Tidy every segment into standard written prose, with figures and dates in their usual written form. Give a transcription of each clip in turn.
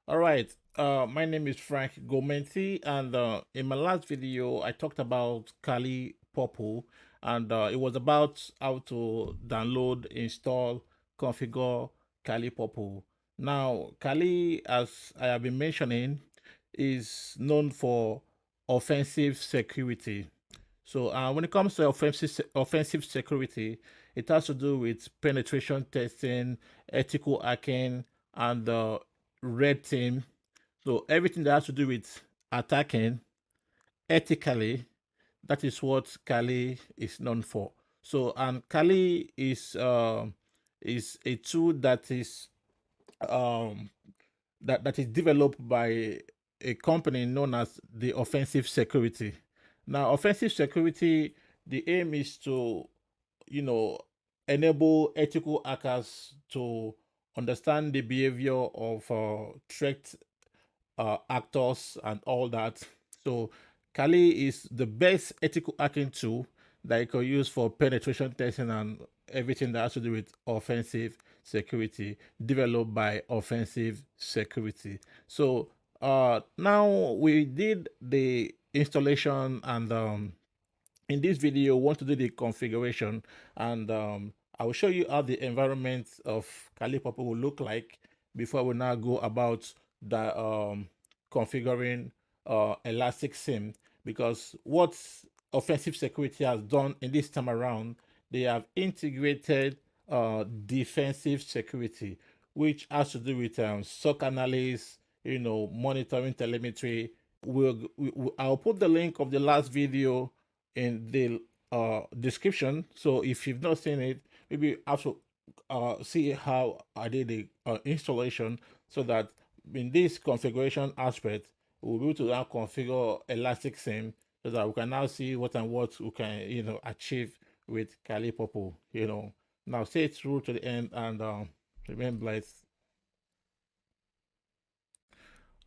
All right. My name is Frank Gomenti, and in my last video, I talked about Kali Purple, and it was about how to download, install, configure Kali Purple. Now, Kali, as I have been mentioning, is known for offensive security. So, when it comes to offensive security, it has to do with penetration testing, ethical hacking, and red team. So everything that has to do with attacking ethically, that is what Kali is known for. So and Kali is a tool um, that is developed by a company known as the Offensive Security. Now, offensive security, the aim is to you know enable ethical hackers to understand the behavior of threat actors and all that. So Kali is the best ethical hacking tool that you can use for penetration testing and everything that has to do with offensive security, developed by offensive security. So now we did the installation, and in this video, we want to do the configuration, and I will show you how the environment of Kali Purple will look like before we now go about the configuring Elastic SIEM. Because what offensive security has done in this time around, they have integrated defensive security, which has to do with SOC analysis, monitoring telemetry. I'll put the link of the last video in the description. So if you've not seen it, maybe you have to see how I did the installation, so that in this configuration aspect, we'll be able to now configure Elastic SIEM, so that we can now see what and what we can, achieve with Kali Purple. Now stay through to the end, and remain blessed.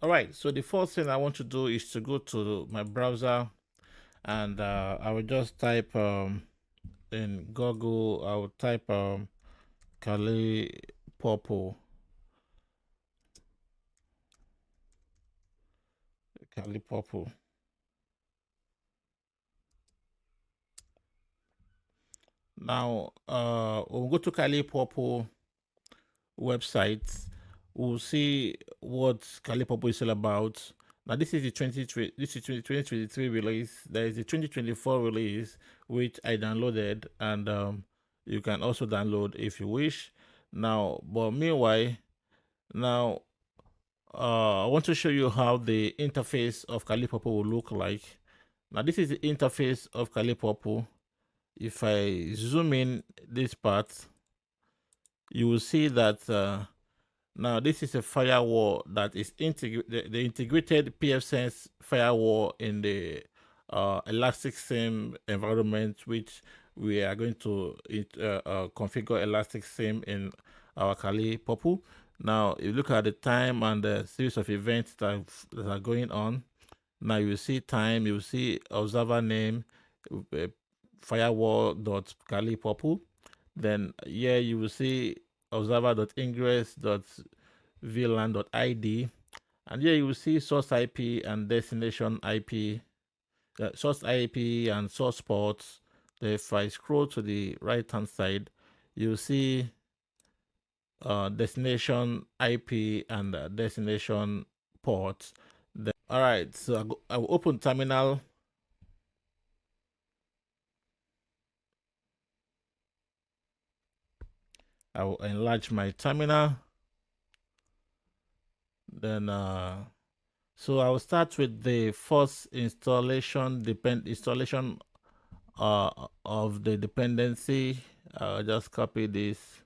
All right, so the first thing I want to do is to go to my browser, and I will just type in Google, I will type Kali Purple. Kali Purple. Now, we'll go to Kali Purple website. We'll see what Kali Purple is all about. Now, this is the 2023 release. There is the 2024 release, which I downloaded, and you can also download if you wish. Now, but meanwhile, now I want to show you how the interface of Kali Purple will look like. Now, this is the interface of Kali Purple. If I zoom in this part, you will see that now this is a firewall that is the integrated pfSense firewall in the Elastic SIEM environment, which we are going to configure Elastic SIEM in our Kali Purple. Now, if you look at the time and the series of events that are going on, now you will see time, you will see observer name, firewall.Kali Purple. Then here you will see observer.ingress.vlan.id, and here you will see source IP and destination IP, source IP and source ports. Then if I scroll to the right hand side, you see destination IP and destination ports. All right, so I will open terminal. I will enlarge my terminal. Then so I will start with the first installation of the dependency. I'll just copy this.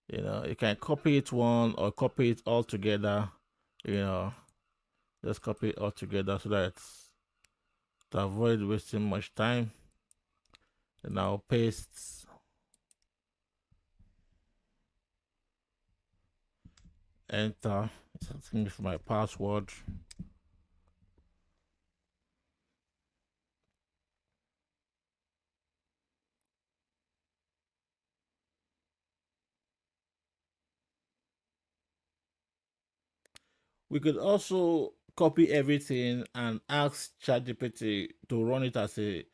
You can copy it one or copy it all together. Just copy it all together so that to avoid wasting much time. And I'll paste. Enter. It's asking me for my password. We could also copy everything and ask ChatGPT to run it as a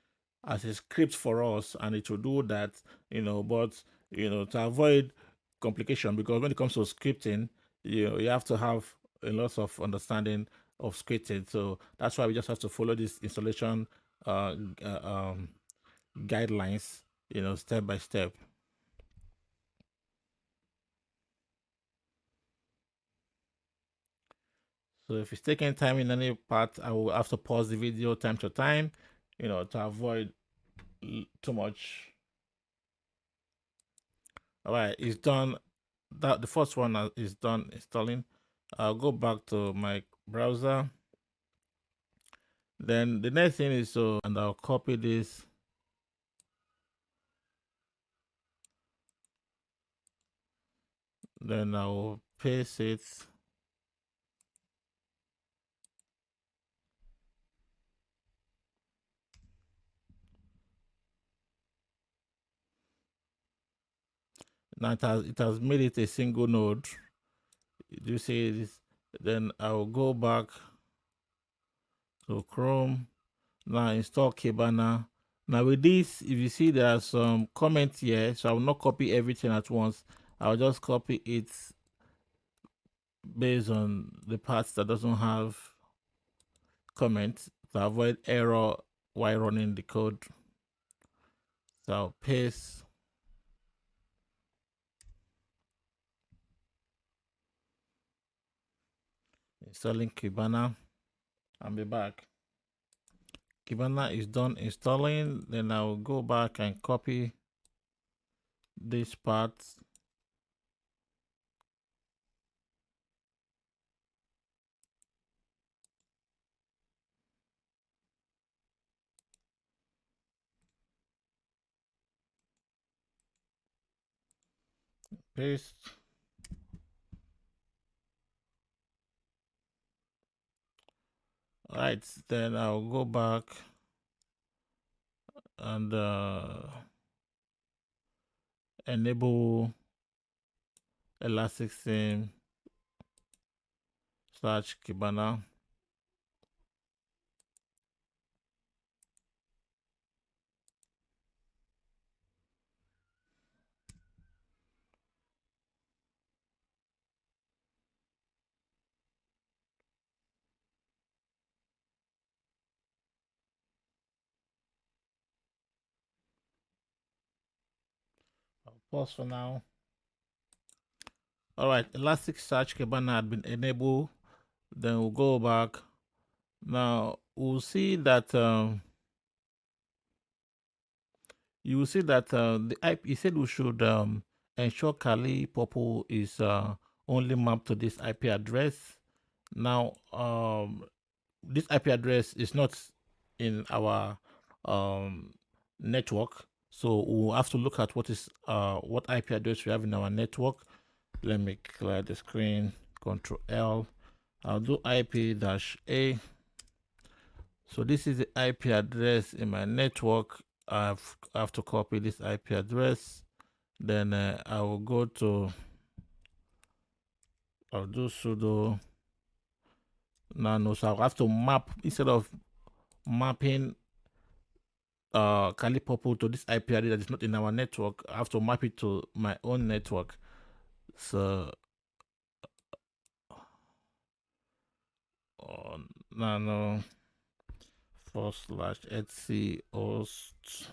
script for us, and it will do that. But to avoid complication, because when it comes to scripting, you have to have a lot of understanding of scripting. So that's why we just have to follow this installation guidelines, step by step. So if it's taking time in any part, I will have to pause the video time to time, to avoid too much. All right, it's done. That the first one is done installing. I'll go back to my browser. Then the next thing is and I'll copy this. Then I'll paste it. Now it has made it a single node. Do you see this? Then I'll go back to Chrome. Now install Kibana. Now with this, if you see there are some comments here, so I will not copy everything at once. I'll just copy it based on the parts that doesn't have comments to avoid error while running the code. So I'll paste. Installing Kibana. I'll be back. Kibana is done installing. Then I'll go back and copy this part. Paste. All right, then I'll go back and enable Elastic SIEM / Kibana. I'll pause for now. All right, Elasticsearch Kibana had been enabled. Then we'll go back. Now we'll see that you will see that the IP. He said we should ensure Kali Purple is only mapped to this IP address. Now this IP address is not in our network, so we'll have to look at what IP address we have in our network. Let me clear the screen. Control L. I'll do IP-A. So this is the IP address in my network. I have to copy this IP address. Then I will go to. I'll do sudo nano. So I'll have to map instead of mapping Kali Purple to this IP address that is not in our network. I have to map it to my own network. So nano /etc host.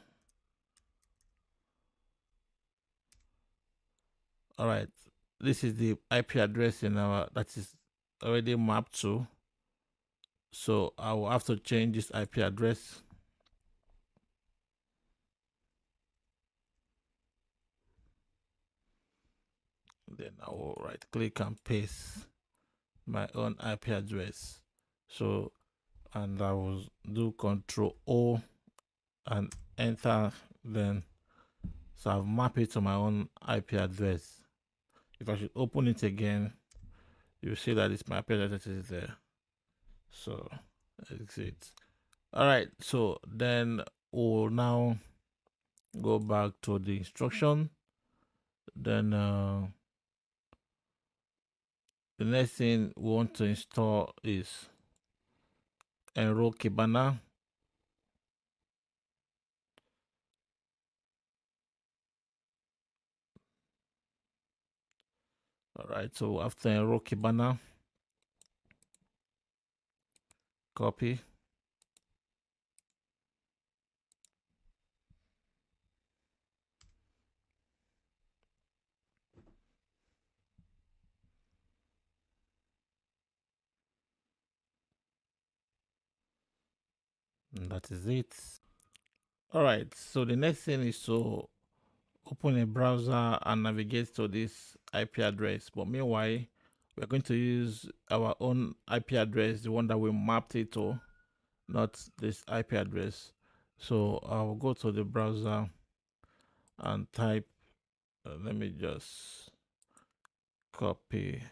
All right, this is the IP address in our that is already mapped to. So I will have to change this IP address. Then I will right click and paste my own IP address. So, and I will do Control O and enter. Then so I've mapped it to my own IP address. If I should open it again, you see that it's my IP address is there. So exit. All right, so then we'll now go back to the instruction. Then The next thing we want to install is enroll Kibana. All right, so after enroll Kibana, copy. And that is it. All right, so the next thing is to open a browser and navigate to this IP address. But meanwhile, we're going to use our own IP address, the one that we mapped it to, not this IP address. So I'll go to the browser and type, let me just copy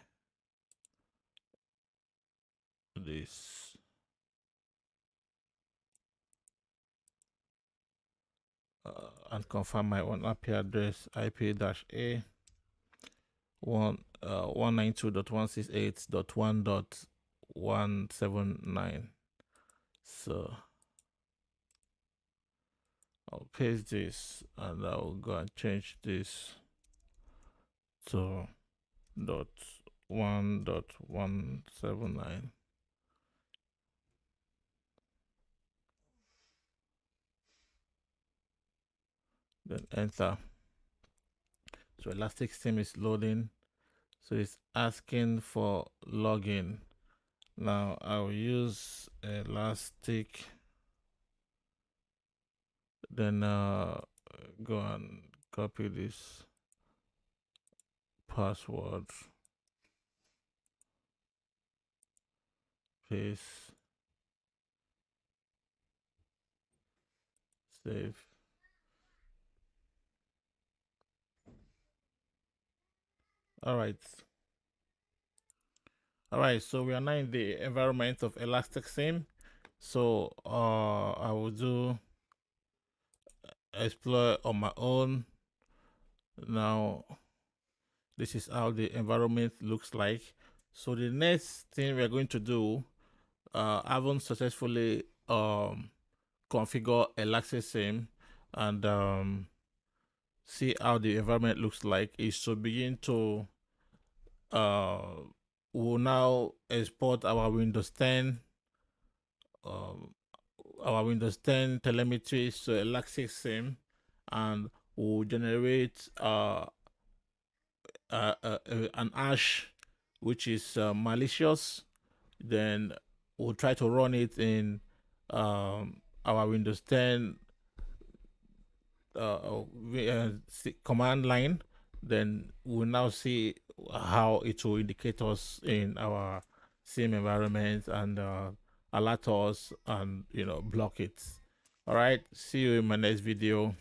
this. And confirm my own IP address, IP-A 192.168.1.179. So I'll paste this and I'll go and change this to .1.179. Then enter. So Elastic SIEM is loading. So it's asking for login. Now I'll use Elastic. Then go and copy this password. Paste. Save. All right. All right, so we are now in the environment of Elastic SIEM. So I will do explore on my own. Now this is how the environment looks like. So the next thing we're going to do, having successfully configure Elastic SIEM and see how the environment looks like, is to begin to we'll now export our Windows 10 telemetry to Elastic SIEM, and we'll generate an hash which is malicious. Then we'll try to run it in our Windows 10 command line. Then we'll now see how it will indicate us in our SIEM environment and alert us and block it. All right, see you in my next video.